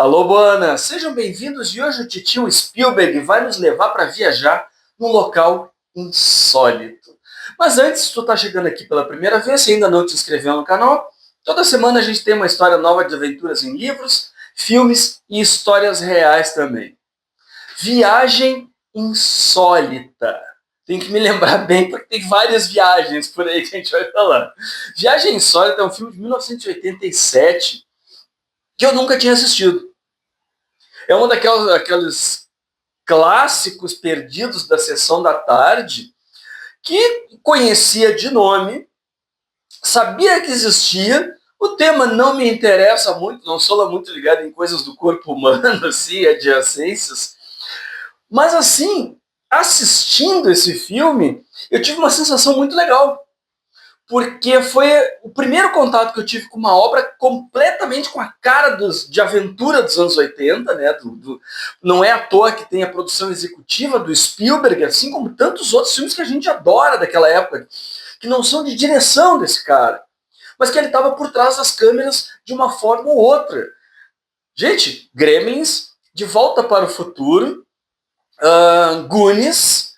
Alô, Boana! Sejam bem-vindos e hoje o titio Spielberg vai nos levar para viajar num local insólito. Mas antes, se tu tá chegando aqui pela primeira vez e ainda não te inscreveu no canal, toda semana a gente tem uma história nova de aventuras em livros, filmes e histórias reais também. Viagem insólita. Tem que me lembrar bem, porque tem várias viagens por aí que a gente vai falar. Viagem Insólita é um filme de 1987 que eu nunca tinha assistido. É um daqueles clássicos perdidos da sessão da tarde que conhecia de nome, sabia que existia, o tema não me interessa muito, não sou lá muito ligado em coisas do corpo humano, assim, adjacências, mas assim, assistindo esse filme, eu tive uma sensação muito legal, porque foi o primeiro contato que eu tive com uma obra completamente com a cara de aventura dos anos 80, né? Não é à toa que tem a produção executiva do Spielberg, assim como tantos outros filmes que a gente adora daquela época, que não são de direção desse cara, mas que ele estava por trás das câmeras de uma forma ou outra. Gente, Gremlins, De Volta para o Futuro, Goonies,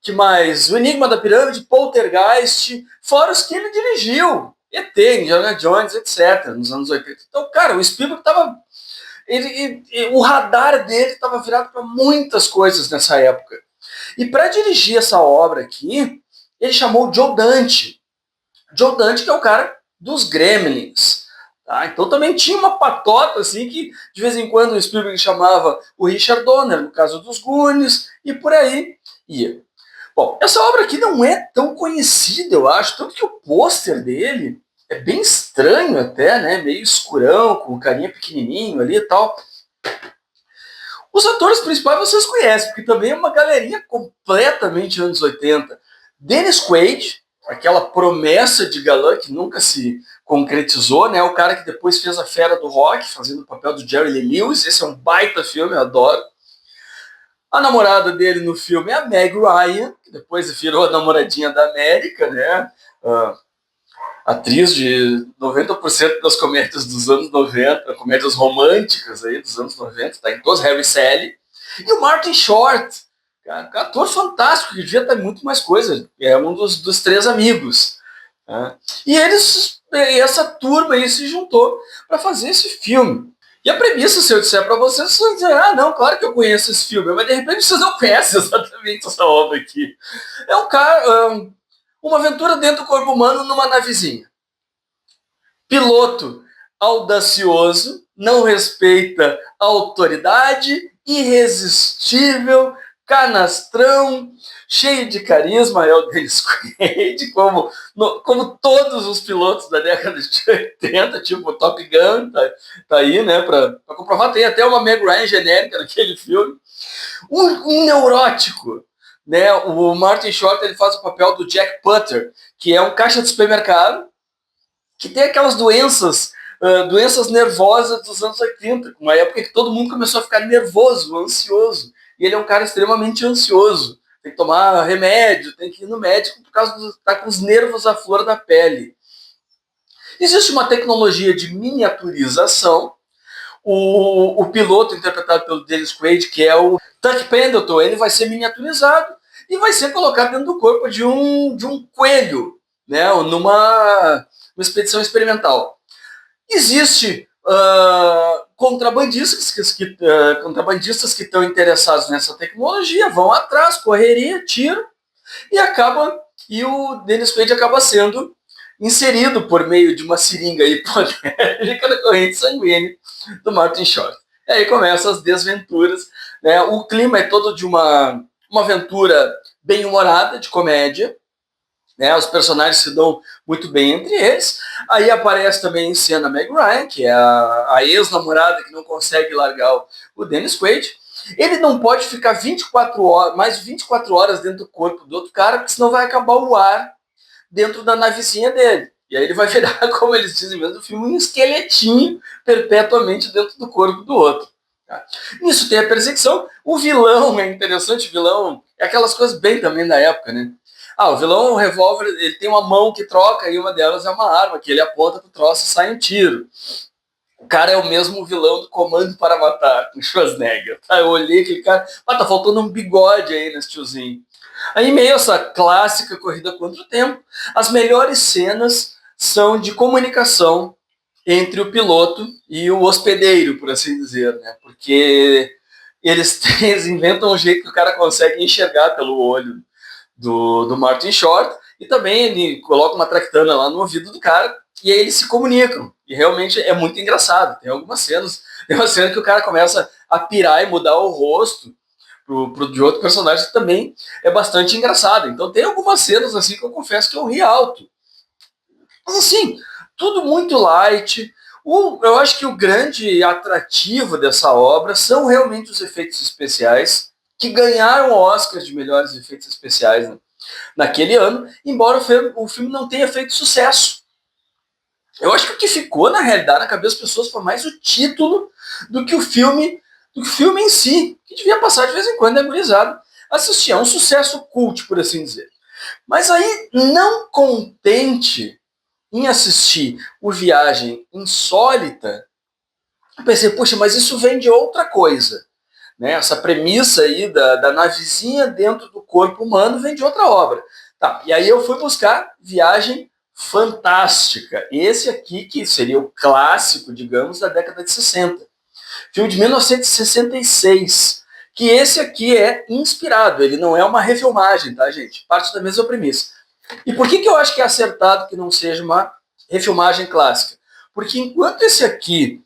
que mais? O Enigma da Pirâmide, Poltergeist, fora os que ele dirigiu. ET, Indiana Jones, etc., nos anos 80. Então, cara, o Spielberg estava... o radar dele estava virado para muitas coisas nessa época. E para dirigir essa obra aqui, ele chamou o Joe Dante. Joe Dante, que é o cara dos Gremlins. Tá? Então também tinha uma patota assim que de vez em quando o Spielberg chamava o Richard Donner, no caso dos Goonies, e por aí ia. Bom, essa obra aqui não é tão conhecida, eu acho, tanto que o pôster dele é bem estranho até, né? Meio escurão, com o carinha pequenininho ali e tal. Os atores principais vocês conhecem, porque também é uma galerinha completamente anos 80. Dennis Quaid, aquela promessa de galã que nunca se concretizou, né? O cara que depois fez A Fera do Rock, fazendo o papel do Jerry Lee Lewis. Esse é um baita filme, eu adoro. A namorada dele no filme é a Meg Ryan, que depois virou a namoradinha da América, né? Atriz de 90% das comédias dos anos 90, comédias românticas aí dos anos 90, tá em todos, Harry Sally. E o Martin Short, cara, um ator fantástico, que devia estar em muito mais coisa, é um dos três amigos. Né? E essa turma aí se juntou para fazer esse filme. E a premissa, se eu disser para vocês, vocês vão dizer, não, claro que eu conheço esse filme, mas de repente vocês não conhecem exatamente essa obra aqui. É um cara, uma aventura dentro do corpo humano numa navezinha. Piloto audacioso, não respeita a autoridade, irresistível, canastrão, cheio de carisma, é o Dennis Quaid, como todos os pilotos da década de 80, tipo o Top Gun, tá aí, né, pra comprovar. Tem até uma Meg Ryan genérica naquele filme. Um neurótico, né, o Martin Short, ele faz o papel do Jack Putter, que é um caixa de supermercado, que tem aquelas doenças nervosas dos anos 80, uma época que todo mundo começou a ficar nervoso, ansioso. E ele é um cara extremamente ansioso. Tem que tomar remédio, tem que ir no médico por causa de estar com os nervos à flor da pele. Existe uma tecnologia de miniaturização. O piloto, interpretado pelo Dennis Quaid, que é o Tuck Pendleton, ele vai ser miniaturizado e vai ser colocado dentro do corpo de um coelho, né, numa expedição experimental. Existe contrabandistas que estão interessados nessa tecnologia, vão atrás, correria, tiro, e o Dennis Quaid acaba sendo inserido por meio de uma seringa hipodérmica na corrente sanguínea do Martin Short. E aí começam as desventuras. Né? O clima é todo de uma aventura bem-humorada, de comédia. Né? Os personagens se dão muito bem entre eles. Aí aparece também em cena a Meg Ryan, que é a ex-namorada que não consegue largar o Dennis Quaid. Ele não pode ficar 24 horas, mais de 24 horas dentro do corpo do outro cara, porque senão vai acabar o ar dentro da navezinha dele. E aí ele vai virar, como eles dizem mesmo no filme, um esqueletinho perpetuamente dentro do corpo do outro. Tá? Nisso tem a perseguição. O vilão é interessante, o vilão é aquelas coisas bem também da época, né? O vilão, o revólver, ele tem uma mão que troca e uma delas é uma arma, que ele aponta pro troço e sai um tiro. O cara é o mesmo vilão do Comando para Matar, com Schwarzenegger. Tá? Eu olhei aquele cara, tá faltando um bigode aí nesse tiozinho. Aí, meio essa clássica corrida contra o tempo, as melhores cenas são de comunicação entre o piloto e o hospedeiro, por assim dizer, né? Porque eles inventam um jeito que o cara consegue enxergar pelo olho do Martin Short, e também ele coloca uma tractana lá no ouvido do cara, e aí eles se comunicam. E realmente é muito engraçado. Tem algumas cenas, tem uma cena que o cara começa a pirar e mudar o rosto de outro personagem que também é bastante engraçado. Então tem algumas cenas assim que eu confesso que eu ri alto. Mas assim, tudo muito light. Eu acho que o grande atrativo dessa obra são realmente os efeitos especiais, que ganharam o Oscar de melhores efeitos especiais, né, naquele ano, embora o filme não tenha feito sucesso. Eu acho que o que ficou, na realidade, na cabeça das pessoas foi mais o título do que o filme, em si, que devia passar de vez em quando, né, gurizada? Assistir, é um sucesso cult, por assim dizer. Mas aí, não contente em assistir o Viagem Insólita, eu pensei, poxa, mas isso vem de outra coisa. Né? Essa premissa aí da navezinha dentro do corpo humano vem de outra obra. Tá, e aí eu fui buscar Viagem Fantástica. Esse aqui, que seria o clássico, digamos, da década de 60. Filme de 1966. Que esse aqui é inspirado, ele não é uma refilmagem, tá, gente? Parte da mesma premissa. E por que eu acho que é acertado que não seja uma refilmagem clássica? Porque enquanto esse aqui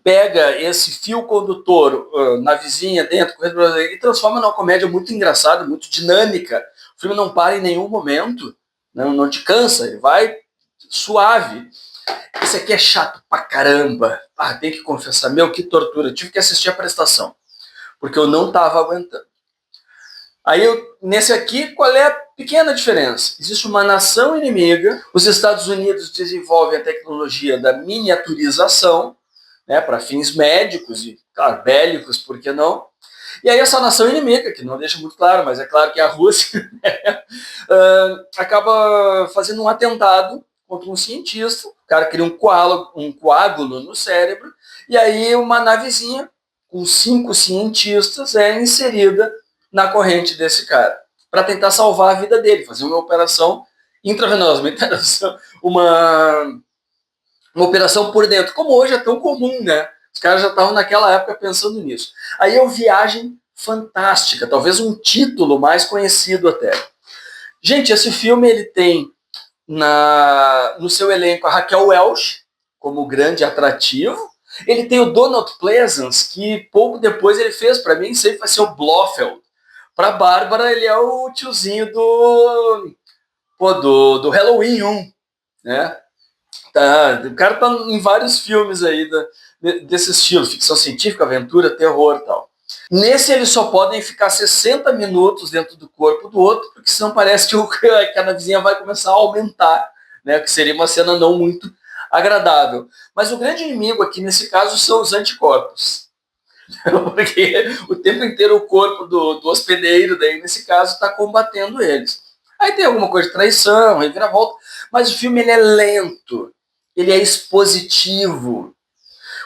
pega esse fio condutor na vizinha, dentro, e transforma numa comédia muito engraçada, muito dinâmica. O filme não para em nenhum momento, não te cansa, ele vai suave. Esse aqui é chato pra caramba. Tem que confessar, meu, que tortura. Eu tive que assistir a prestação, porque eu não tava aguentando. Aí, nesse aqui, qual é a pequena diferença? Existe uma nação inimiga, os Estados Unidos desenvolvem a tecnologia da miniaturização, né, para fins médicos e, claro, bélicos, por que não? E aí essa nação inimiga, que não deixa muito claro, mas é claro que é a Rússia, acaba fazendo um atentado contra um cientista, o cara cria um coágulo no cérebro, e aí uma navezinha com 5 cientistas é inserida na corrente desse cara, para tentar salvar a vida dele, fazer uma operação intravenosa, uma operação por dentro, como hoje é tão comum, né? Os caras já estavam naquela época pensando nisso. Aí é o Viagem Fantástica, talvez um título mais conhecido até. Gente, esse filme ele tem no seu elenco a Raquel Welch como grande atrativo. Ele tem o Donald Pleasance, que pouco depois ele fez, para mim sempre vai ser o Blofeld. Para Bárbara, ele é o tiozinho do Halloween 1, né? Tá, o cara tá em vários filmes aí desse estilo, ficção científica, aventura, terror e tal. Nesse eles só podem ficar 60 minutos dentro do corpo do outro, porque senão parece que a navezinha vai começar a aumentar, né? Que seria uma cena não muito agradável. Mas o grande inimigo aqui nesse caso são os anticorpos. Porque o tempo inteiro o corpo do hospedeiro, daí nesse caso, está combatendo eles. Aí tem alguma coisa de traição, reviravolta, mas o filme ele é lento, ele é expositivo.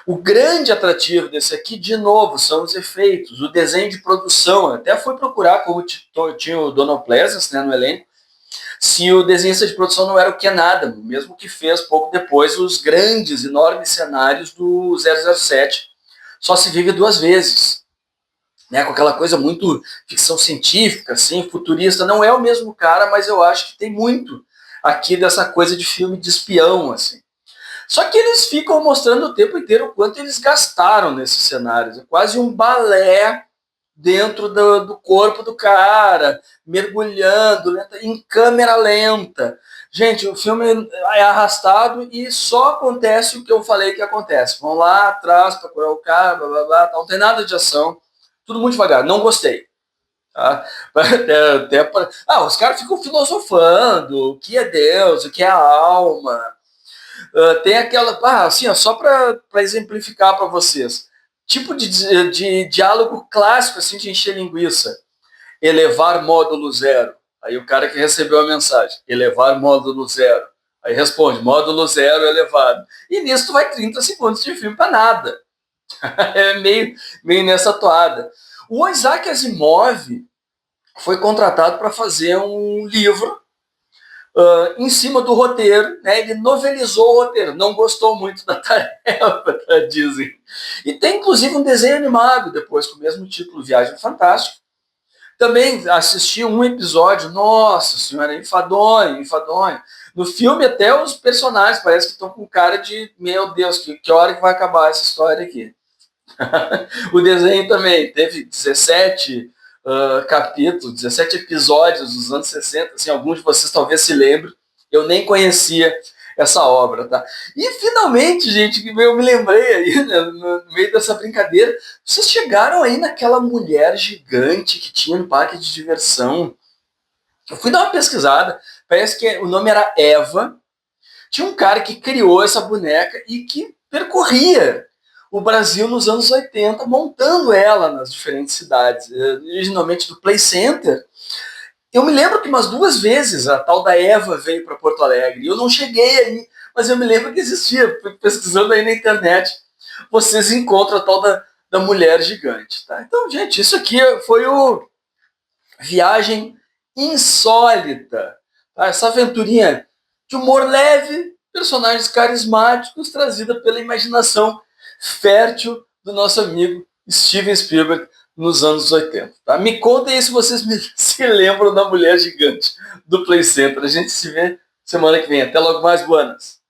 O grande atrativo desse aqui, de novo, são os efeitos, o desenho de produção. Até fui procurar, como tinha o Donald Pleasance, né, no elenco, se o desenhista de produção não era o Ken Adam, mesmo que fez pouco depois os grandes, enormes cenários do 007, Só se Vive Duas Vezes. Né, com aquela coisa muito ficção científica, assim, futurista. Não é o mesmo cara, mas eu acho que tem muito aqui dessa coisa de filme de espião, assim. Só que eles ficam mostrando o tempo inteiro o quanto eles gastaram nesses cenários. É quase um balé dentro do corpo do cara, mergulhando em câmera lenta. Gente, o filme é arrastado e só acontece o que eu falei que acontece. Vão lá atrás procurar o cara, blá blá blá, não tem nada de ação, tudo muito devagar. Não gostei. Tá? Os caras ficam filosofando o que é Deus, o que é a alma. Tem aquela. Assim, só para exemplificar para vocês. Tipo de diálogo clássico, assim, de encher linguiça. Elevar módulo zero. Aí o cara que recebeu a mensagem. Elevar módulo zero. Aí responde, módulo 0 elevado. E nisso tu vai 30 segundos de filme para nada. É meio nessa toada. O Isaac Asimov foi contratado para fazer um livro em cima do roteiro, né? Ele novelizou o roteiro, não gostou muito da tarefa, dizem. E tem inclusive um desenho animado depois com o mesmo título, Viagem Fantástica. Também assisti um episódio, nossa senhora, enfadonho, enfadonho. No filme até os personagens parece que estão com cara de, meu Deus, que hora que vai acabar essa história aqui. O desenho também teve 17 capítulos, 17 episódios dos anos 60, assim, alguns de vocês talvez se lembrem, eu nem conhecia essa obra, tá? E finalmente, gente, eu me lembrei aí, né, no meio dessa brincadeira, vocês chegaram aí naquela mulher gigante que tinha no parque de diversão. Eu fui dar uma pesquisada, parece que o nome era Eva, tinha um cara que criou essa boneca e que percorria o Brasil nos anos 80, montando ela nas diferentes cidades, originalmente do Play Center. Eu me lembro que umas 2 vezes a tal da Eva veio para Porto Alegre. Eu não cheguei aí, mas eu me lembro que existia. Pesquisando aí na internet, vocês encontram a tal da mulher gigante. Tá? Então, gente, isso aqui foi o Viagem Insólita. Tá? Essa aventurinha de humor leve, personagens carismáticos, trazida pela imaginação fértil do nosso amigo Steven Spielberg nos anos 80. Tá? Me contem aí se vocês se lembram da mulher gigante do Play Center. A gente se vê semana que vem. Até logo mais, buenas!